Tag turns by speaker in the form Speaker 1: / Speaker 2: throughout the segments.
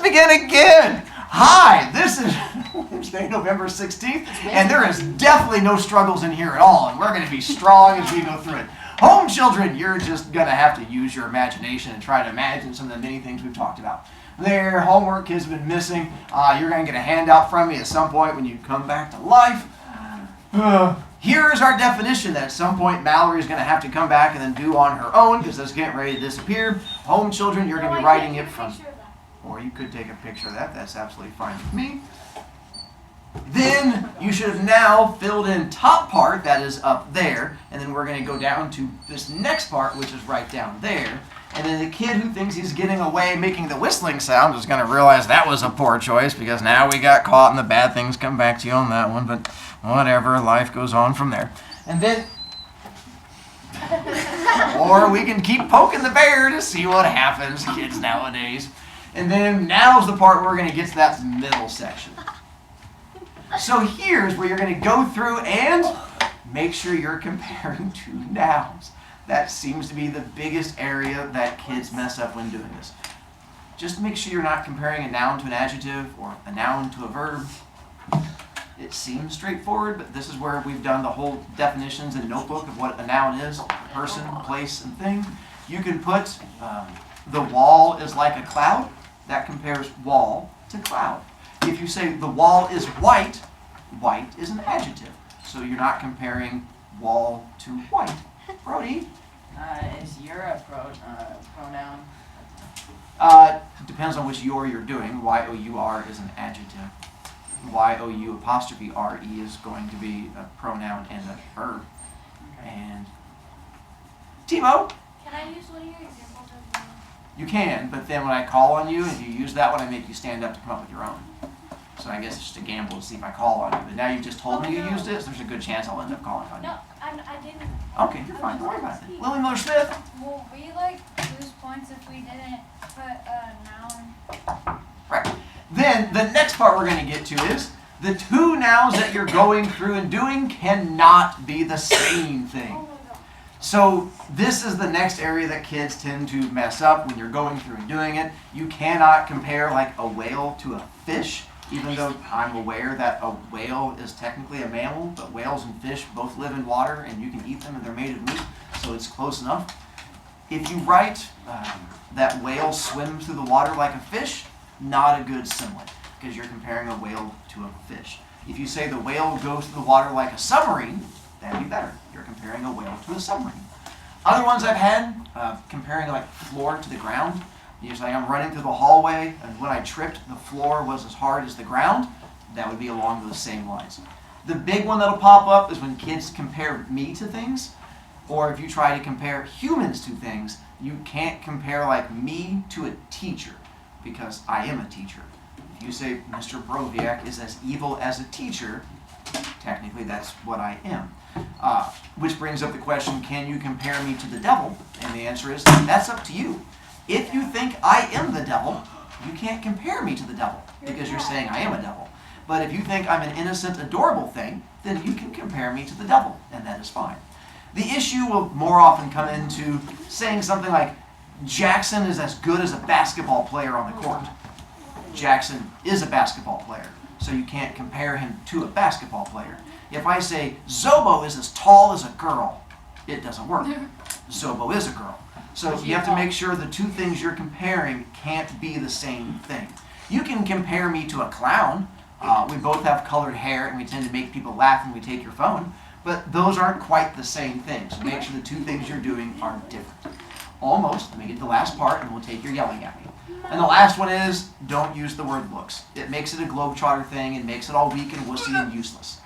Speaker 1: begin again. Hi, this is Wednesday, November 16th, and there is definitely no struggles in here at all, and we're going to be strong as we go through it. Home children, you're just going to have to use your imagination and try to imagine some of the many things we've talked about. Their homework has been missing. You're going to get a handout from me at some point when you come back to life. Here is our definition that at some point Mallory is going to have to come back and then do on her own because it's getting ready to disappear. Home children, you're going to be writing it from... Or you could take a picture of that. That's absolutely fine with me. Then you should have now filled in top part, that is up there, and then we're going to go down to this next part, which is right down there. And then the kid who thinks he's getting away making the whistling sound is going to realize that was a poor choice because now we got caught and the bad things come back to you on that one. But whatever, life goes on from there. And then... or we can keep poking the bear to see what happens, kids nowadays. And then now's the part where we're going to get to that middle section. So here's where you're going to go through and make sure you're comparing two nouns. That seems to be the biggest area that kids mess up when doing this. Just make sure you're not comparing a noun to an adjective or a noun to a verb. It seems straightforward, but this is where we've done the whole definitions in notebook of what a noun is, person, place, and thing. You can put the wall is like a cloud. That compares wall to cloud. If you say the wall is white, white is an adjective. So you're not comparing wall to white. Brody?
Speaker 2: Is your a pronoun?
Speaker 1: Depends on which you're doing. Y-O-U-R is an adjective. Y-O-U apostrophe R-E is going to be a pronoun and a verb.
Speaker 2: Okay.
Speaker 1: And Timo?
Speaker 3: Can I use one of your examples of nouns?
Speaker 1: You can, but then when I call on you, if you use that one, I make you stand up to come up with your own. So I guess it's just a gamble to see if I call on you. But now you've just told me you used it, so there's a good chance I'll end up calling on you.
Speaker 3: No, I didn't.
Speaker 1: Okay, you're fine. Don't worry about it. Lily Miller-Smith?
Speaker 3: Will we lose points if we didn't put a noun?
Speaker 1: Right. Then the next part we're going to get to is the two nouns that you're going through and doing cannot be the same thing.
Speaker 3: Oh my God.
Speaker 1: So this is the next area that kids tend to mess up when you're going through and doing it. You cannot compare like a whale to a fish, even though I'm aware that a whale is technically a mammal, but whales and fish both live in water and you can eat them and they're made of meat, so it's close enough. If you write that whale swims through the water like a fish, not a good simile, because you're comparing a whale to a fish. If you say the whale goes through the water like a submarine, that'd be better. You're comparing a whale to a submarine. Other ones I've had, comparing like floor to the ground. You're saying I'm running through the hallway, and when I tripped, the floor was as hard as the ground. That would be along those same lines. The big one that'll pop up is when kids compare me to things, or if you try to compare humans to things, you can't compare like me to a teacher, because I am a teacher. If you say Mr. Broviak is as evil as a teacher, technically that's what I am. Which brings up the question, can you compare me to the devil? And the answer is, that's up to you. If you think I am the devil, you can't compare me to the devil, because you're saying I am a devil. But if you think I'm an innocent, adorable thing, then you can compare me to the devil, and that is fine. The issue will more often come into saying something like, Jackson is as good as a basketball player on the court. Jackson is a basketball player, so you can't compare him to a basketball player. If I say, Zobo is as tall as a girl, it doesn't work. Zobo is a girl. So you have to make sure the two things you're comparing can't be the same thing. You can compare me to a clown. We both have colored hair and we tend to make people laugh when we take your phone, but those aren't quite the same thing. So make sure the two things you're doing are different. Almost. Let me get to the last part and we'll take your yelling at me. And the last one is, don't use the word looks. It makes it a globetrotter thing and makes it all weak and wussy and useless.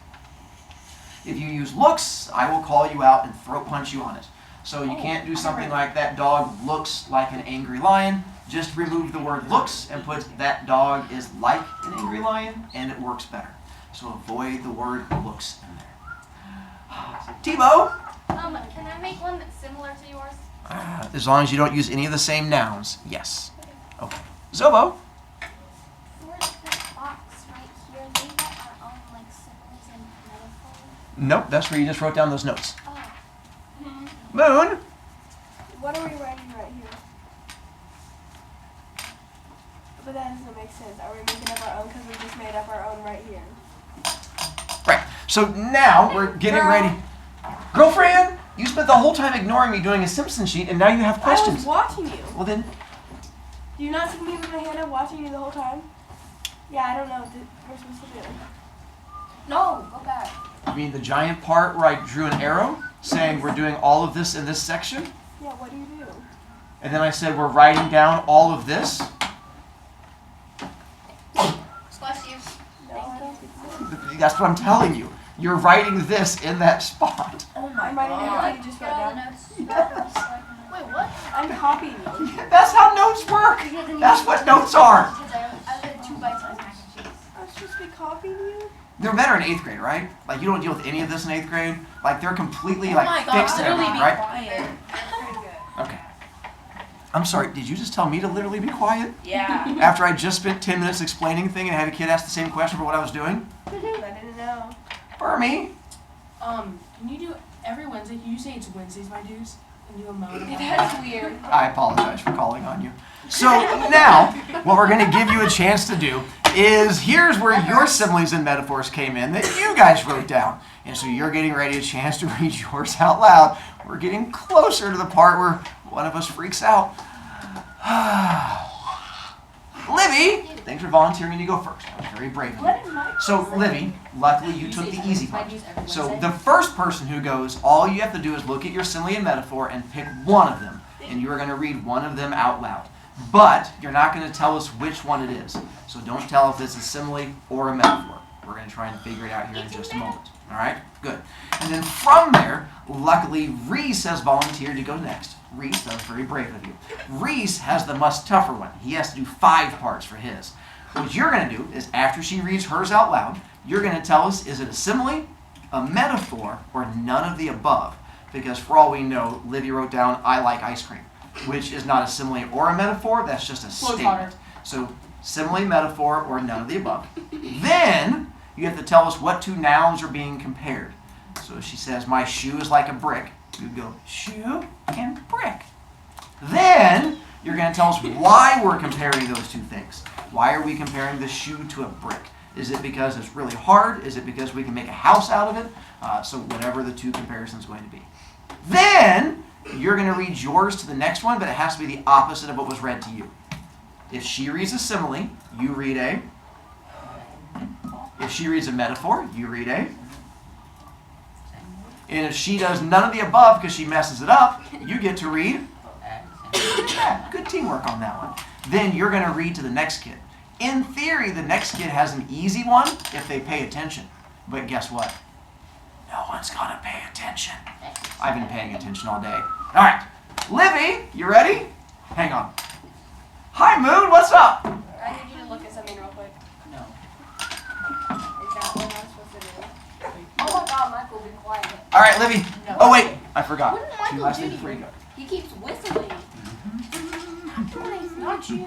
Speaker 1: If you use looks, I will call you out and throat punch you on it. So you can't do something like that dog looks like an angry lion. Just remove the word looks and put that dog is like an angry lion and it works better. So avoid the word looks in there. Timo?
Speaker 3: Can I make one that's similar to yours?
Speaker 1: As long as you don't use any of the same nouns, yes. Okay. Zobo?
Speaker 3: For this box right here, they have our own like symbols and metaphors.
Speaker 1: Nope, that's where you just wrote down those notes.
Speaker 3: Oh.
Speaker 1: Moon?
Speaker 4: What are we writing right here? But that doesn't make sense. Are we making up our own because we just made up our own right here?
Speaker 1: Right. So now we're getting ready. Girlfriend, you spent the whole time ignoring me doing a Simpson sheet, and now you have
Speaker 4: I
Speaker 1: questions.
Speaker 4: was watching you.
Speaker 1: Well then,
Speaker 4: Do you not see me with my hand up watching you the whole time? Yeah, I don't know what we're supposed to do.
Speaker 3: No, go back.
Speaker 1: you mean the giant part where I drew an arrow saying we're doing all of this in this section?
Speaker 4: Yeah, what do you do?
Speaker 1: And then I said we're writing down all of this?
Speaker 3: Bless you.
Speaker 4: No, I don't think so.
Speaker 1: That's what I'm telling you. You're writing this in that spot.
Speaker 2: Oh my
Speaker 4: I'm writing
Speaker 2: god.
Speaker 4: everything you just wrote down.
Speaker 3: Wait, what?
Speaker 4: I'm copying you.
Speaker 1: That's how notes work. That's what notes are.
Speaker 3: I did 2 bites on mac and cheese.
Speaker 4: I'm supposed to be copying you?
Speaker 1: They're better in 8th grade, right? Like you don't deal with any of this in 8th grade. Like they're completely
Speaker 2: Oh
Speaker 1: like
Speaker 2: my god,
Speaker 1: fixed and
Speaker 2: literally
Speaker 1: everything,
Speaker 2: be
Speaker 1: right?
Speaker 2: quiet.
Speaker 4: Pretty good.
Speaker 1: Okay. I'm sorry, did you just tell me to literally be quiet?
Speaker 2: Yeah.
Speaker 1: After I just spent 10 minutes explaining a thing and had a kid ask the same question for what I was doing?
Speaker 4: I didn't know.
Speaker 1: For me.
Speaker 5: Can you do every Wednesday? Can you say it's Wednesdays, my dudes? And do a moan about
Speaker 4: That's
Speaker 5: that?
Speaker 4: weird.
Speaker 1: I apologize for calling on you. So now, what we're going to give you a chance to do is here's where your similes and metaphors came in that you guys wrote down. And so you're getting ready a chance to read yours out loud. We're getting closer to the part where one of us freaks out. Livy, thanks for volunteering to go first. That was very brave of you. So, Livy, luckily you took the easy part. So, the first person who goes, all you have to do is look at your simile and metaphor and pick one of them. And you are going to read one of them out loud. But you're not going to tell us which one it is. So, don't tell if it's a simile or a metaphor. We're going to try and figure it out here in just a moment. All right? Good. And then from there, luckily, Reese has volunteered to go next. Reese, that was very brave of you. Reese has the much tougher one. He has to do 5 parts for his. What you're going to do is after she reads hers out loud, you're going to tell us, is it a simile, a metaphor, or none of the above? Because for all we know, Livy wrote down, I like ice cream, which is not a simile or a metaphor. That's just a statement. So simile, metaphor, or none of the above. Then you have to tell us what 2 nouns are being compared. So if she says, my shoe is like a brick, you go, shoe and brick. Then you're going to tell us why we're comparing those 2 things. Why are we comparing the shoe to a brick? Is it because it's really hard? Is it because we can make a house out of it? So whatever the 2 comparisons going to be. Then you're going to read yours to the next one, but it has to be the opposite of what was read to you. If she reads a simile, you read a. If she reads a metaphor, you read a. And if she does none of the above because she messes it up, you get to read. Yeah, good teamwork on that one. Then you're going to read to the next kid. In theory, the next kid has an easy one if they pay attention. But guess what? No one's going to pay attention. I've been paying attention all day. All right. Livy, you ready? Hang on. Hi, Moon. What's up?
Speaker 4: I need you to look at something real quick.
Speaker 2: No.
Speaker 4: Is that what I'm supposed to do?
Speaker 3: Oh my god, Michael, be quiet.
Speaker 1: All right, Livy.
Speaker 2: No.
Speaker 1: Oh, wait. I forgot.
Speaker 3: What did
Speaker 1: 2
Speaker 3: Michael
Speaker 1: last
Speaker 3: do
Speaker 1: things
Speaker 3: to
Speaker 1: before you
Speaker 3: you?
Speaker 1: go.
Speaker 3: He keeps whistling.
Speaker 4: Not you.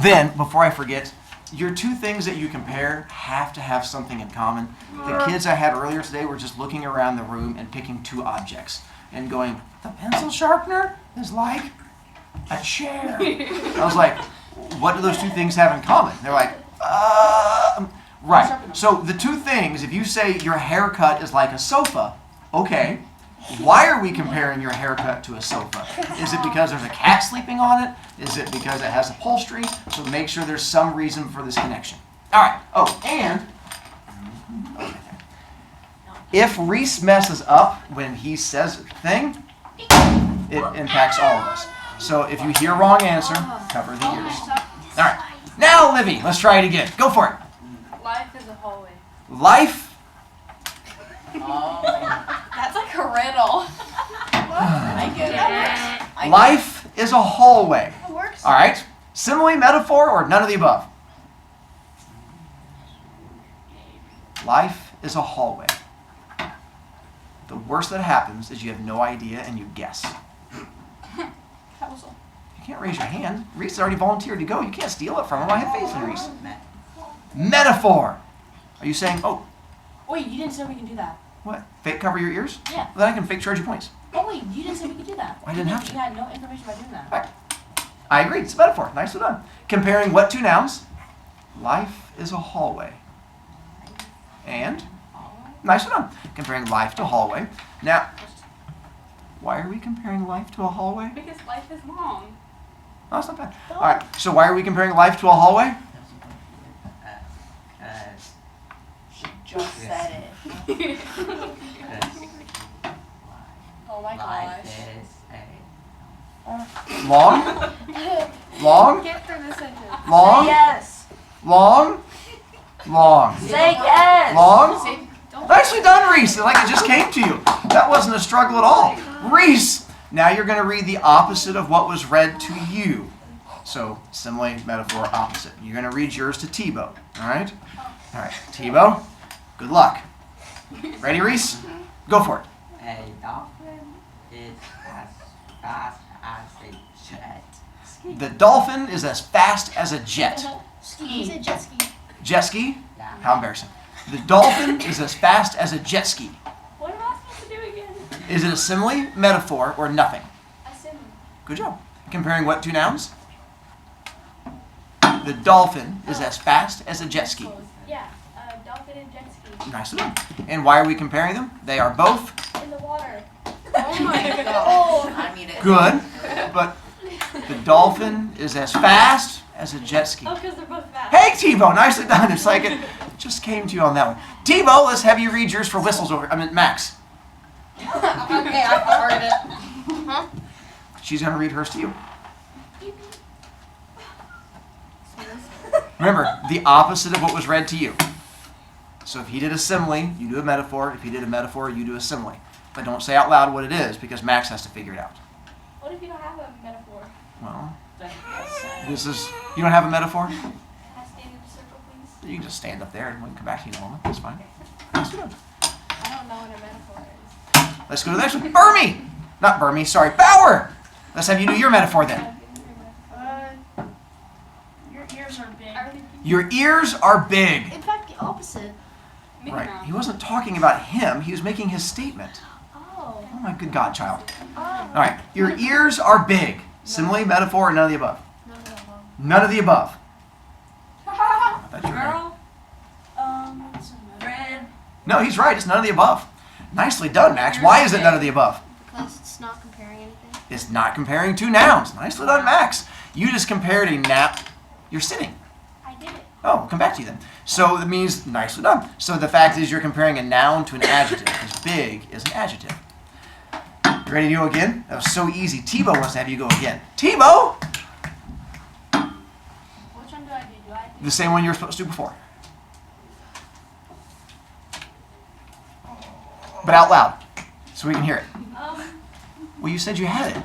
Speaker 1: Then, before I forget, your 2 things that you compare have to have something in common. The kids I had earlier today were just looking around the room and picking 2 objects and going, the pencil sharpener is like a chair. I was like, what do those 2 things have in common? They're like, right. So the 2 things, if you say your haircut is like a sofa, okay. Why are we comparing your haircut to a sofa? Is it because there's a cat sleeping on it? Is it because it has upholstery? So make sure there's some reason for this connection. All right. Oh, and if Reese messes up when he says a thing, it impacts all of us. So if you hear wrong answer, cover the ears. All right. Now, Livy, let's try it again. Go for it.
Speaker 4: Life is a hallway.
Speaker 1: Life.
Speaker 2: Oh.
Speaker 4: That's like a riddle.
Speaker 2: I get it.
Speaker 1: Life is a hallway.
Speaker 4: It works.
Speaker 1: All right. Simile, metaphor, or none of the above? Life is a hallway. The worst that happens is you have no idea and you guess. You can't raise your hand. Reese already volunteered to go. You can't steal it from him. I have faith in Reese. Metaphor. Are you saying, oh,
Speaker 5: Wait, you didn't say we can do that.
Speaker 1: what? Fake cover your ears?
Speaker 5: Yeah.
Speaker 1: Well, then I can fake charge you points.
Speaker 5: Oh wait, you didn't say we could do that.
Speaker 1: I didn't have to.
Speaker 5: You had no information about doing that.
Speaker 1: Right. I agree. It's a metaphor. Nicely done. Comparing what two nouns? Life is a hallway. And? Nicely done. Comparing life to hallway. Now, why are we comparing life to a hallway?
Speaker 5: Because life is long.
Speaker 1: Oh, that's not bad. All right. So why are we comparing life to a hallway?
Speaker 2: She just said it. Oh my gosh.
Speaker 1: Long? Long?
Speaker 4: Get through the sentence.
Speaker 1: Long?
Speaker 2: Yes.
Speaker 1: Long? Long.
Speaker 2: Say yes.
Speaker 1: Long?
Speaker 5: Say, don't.
Speaker 1: Nicely done, Reese. Like it just came to you. That wasn't a struggle at all. Reese, now you're going to read the opposite of what was read to you. So, simile, metaphor, opposite. You're going to read yours to Tebow. All right? All right. Tebow, good luck. Ready, Reese? Go for it.
Speaker 6: A dolphin is as fast as a jet.
Speaker 1: The dolphin is as fast as a jet.
Speaker 3: He's a jet ski.
Speaker 1: Jet ski?
Speaker 6: Yeah.
Speaker 1: How embarrassing. The dolphin is as fast as a jet ski.
Speaker 4: What am I supposed to do again?
Speaker 1: Is it a simile, metaphor, or nothing?
Speaker 3: A simile.
Speaker 1: Good job. Comparing what two nouns? The dolphin is as fast as a jet ski.
Speaker 3: Yeah, dolphin and jet ski.
Speaker 1: Nicely done. And why are we comparing them? They are both
Speaker 3: In the water.
Speaker 2: Oh my gosh. I mean it.
Speaker 1: good, but the dolphin is as fast as a jet ski.
Speaker 4: Oh, because they're both fast.
Speaker 1: Hey, Tebow, nicely done. It's like it just came to you on that one. Tebow, let's have you read yours for whistles over. Max.
Speaker 2: Okay, I heard it.
Speaker 1: She's going to read hers to you. Remember, the opposite of what was read to you. So if he did a simile, you do a metaphor. If he did a metaphor, you do a simile. But don't say out loud what it is because Max has to figure it out.
Speaker 3: What if you don't have a metaphor?
Speaker 1: Well, this is, you don't have a metaphor?
Speaker 3: Can I stand in a circle, please?
Speaker 1: You can just stand up there and we can come back to you in a moment. That's fine. Let's do it.
Speaker 3: I don't know what a metaphor is.
Speaker 1: Let's go to the next one. Burmy! Not Burmy, sorry. Bauer! Let's have you do your metaphor then.
Speaker 5: Your ears are big.
Speaker 1: Your ears are big.
Speaker 3: In fact, the opposite.
Speaker 5: Mickey
Speaker 1: Right.
Speaker 5: Mouse.
Speaker 1: He wasn't talking about him. He was making his statement.
Speaker 3: Oh.
Speaker 1: Oh my good God, child.
Speaker 3: Oh.
Speaker 1: All right. Your ears are big. Simile, metaphor, or none of the above?
Speaker 3: No, no, no.
Speaker 1: None of the above. I thought you were right.
Speaker 5: Girl. It's a
Speaker 2: Red.
Speaker 1: No, he's right. It's none of the above. Nicely done, Max. Why is it none of the above?
Speaker 3: Because it's not comparing anything.
Speaker 1: It's not comparing two nouns. Nicely done, Max. You just compared a nap. You're sitting.
Speaker 3: I did it.
Speaker 1: Oh, we'll come back to you then. So that means nicely done. So the fact is you're comparing a noun to an adjective because big is an adjective. You ready to go again? That was so easy. Tebow wants to have you go again. Tebow!
Speaker 3: Which one do I do? Do I do?
Speaker 1: The same one you were supposed to do before. But out loud so we can hear it. Well, you said you had it.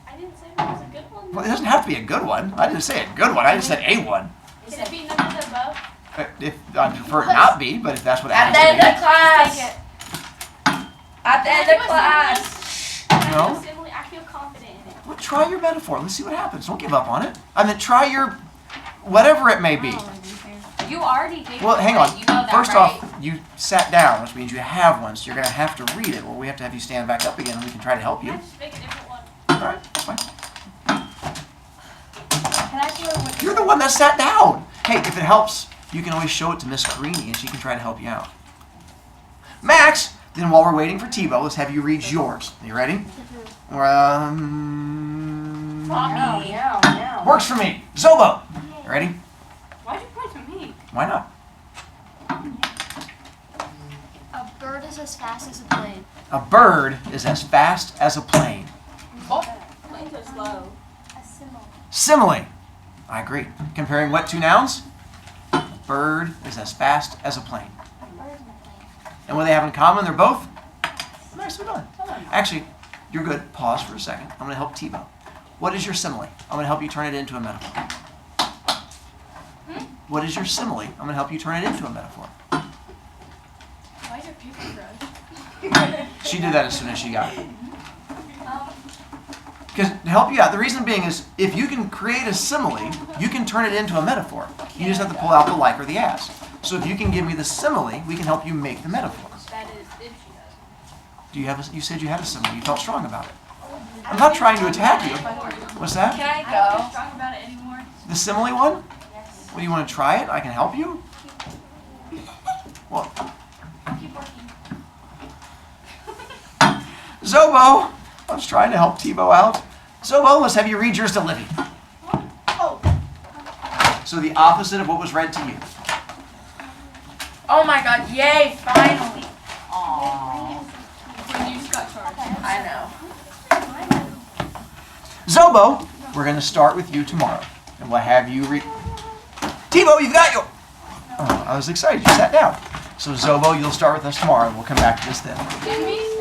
Speaker 3: I didn't say it was a good one.
Speaker 1: Well, it doesn't have to be a good one. I didn't say a good one. I just said a one.
Speaker 3: Can it be none of the above?
Speaker 1: If I prefer it not be, but if that's what it
Speaker 2: At
Speaker 1: has
Speaker 2: the end
Speaker 1: to
Speaker 2: of class. At the end of class.
Speaker 1: No?
Speaker 3: Simile, I feel confident in it.
Speaker 1: be, well, try your metaphor. Let's see what happens. Don't give up on it. I mean, try your whatever it may be.
Speaker 2: You already did.
Speaker 1: Well, hang on.
Speaker 2: You know that,
Speaker 1: First
Speaker 2: right?
Speaker 1: off, you sat down, which means you have one, so you're going to have to read it, or we have to have you stand back up again, and we can try to help you.
Speaker 3: Can I just make a different one?
Speaker 1: All right, that's fine.
Speaker 2: Can I do it with
Speaker 1: You're the one that sat down. Hey, if it helps, you can always show it to Miss Carini, and she can try to help you out. Max, then while we're waiting for Tebow, let's have you read yours. Are you ready?
Speaker 2: Yeah.
Speaker 1: Works for me. Zobo. You ready?
Speaker 5: Why'd you point to me?
Speaker 1: Why not?
Speaker 3: A bird is as fast as a plane.
Speaker 1: A bird is as fast as a plane.
Speaker 3: Planes are slow. A simile.
Speaker 1: Simile. I agree. Comparing what two nouns? A bird is as fast as a plane.
Speaker 3: A bird and a plane.
Speaker 1: And what do they have in common? They're both nicely done. Actually, you're good. Pause for a second. I'm going to help Tebow. What is your simile? I'm going to help you turn it into a metaphor. What is your simile? I'm going to help you turn it into a metaphor.
Speaker 5: Why is your paper red?
Speaker 1: She did that as soon as she got it. Because to help you out, the reason being is if you can create a simile, you can turn it into a metaphor. You just have to pull out the like or the as. So if you can give me the simile, we can help you make the metaphor.
Speaker 3: That is if she does.
Speaker 1: Do you have? You said you had a simile. You felt strong about it. I'm not trying to attack you. What's that?
Speaker 2: Can I
Speaker 5: I don't feel
Speaker 2: go?
Speaker 5: strong about it anymore.
Speaker 1: The simile one?
Speaker 5: Yes.
Speaker 1: What, do you want to try it? I can help you? Well,
Speaker 5: I'll keep working.
Speaker 1: Zobo, I was trying to help Tebow out. Zobo, let's have you read yours to Livy.
Speaker 4: Oh.
Speaker 1: So the opposite of what was read to you.
Speaker 2: Oh my god, yay, finally.
Speaker 6: Aww.
Speaker 5: When you just got charged.
Speaker 2: I know.
Speaker 1: Zobo, we're going to start with you tomorrow. And we'll have you read. Tebow, you've got your. Oh, I was excited. You sat down. So Zobo, you'll start with us tomorrow and we'll come back to this then.
Speaker 5: Didn't we